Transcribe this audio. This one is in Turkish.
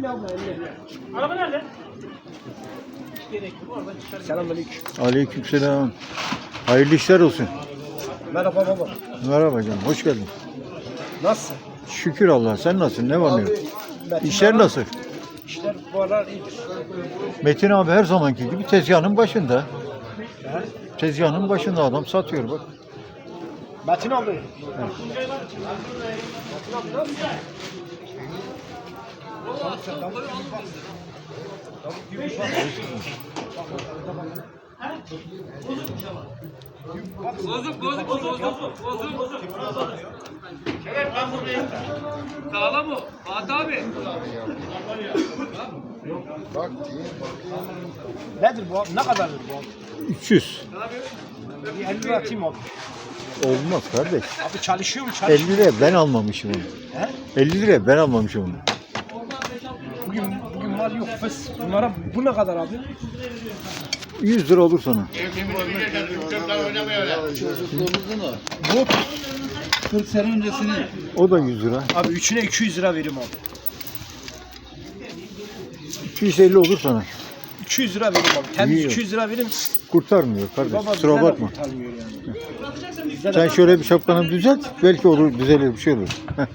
Araba nerede? Selamünaleyküm. Aleykümselam. Hayırlı işler olsun. Merhaba baba. Merhaba canım, hoş geldin. Nasılsın? Şükür Allah, sen nasılsın? Ne var ne yok? Metin İşler abi, nasıl? İşler bu aralar iyidir. Metin abi her zamanki gibi tezgahın başında. Tezgahın başında adam satıyor bak. Metin abi. Bozuk. Evet ben buradayım. Sağlam mı? Fatih abi. Nedir bu abi? Ne kadardır bu abi? 300. Bir 50 lira atayım abi. Olmaz kardeş. Abi çalışıyor mu? Çalışıyor. 50 liraya ben almamışım onu. He? 50 liraya ben almamışım onu. Bugün mal yok. Fes. Bunlara bu ne kadar abi? 100 lira olur sana. Bu 40 sene öncesini. O da 100 lira. abi üçüne 200 lira veririm abi. 250 olur sana. 200 lira veririm abi. Temiz İyi. 200 lira veririm. Kurtarmıyor kardeş. Baba Kusura bize de bakma. kurtarmıyor yani. Bize de Sen şöyle bir şapkanı düzelt. Belki olur, düzelir bir şey olur. Heh.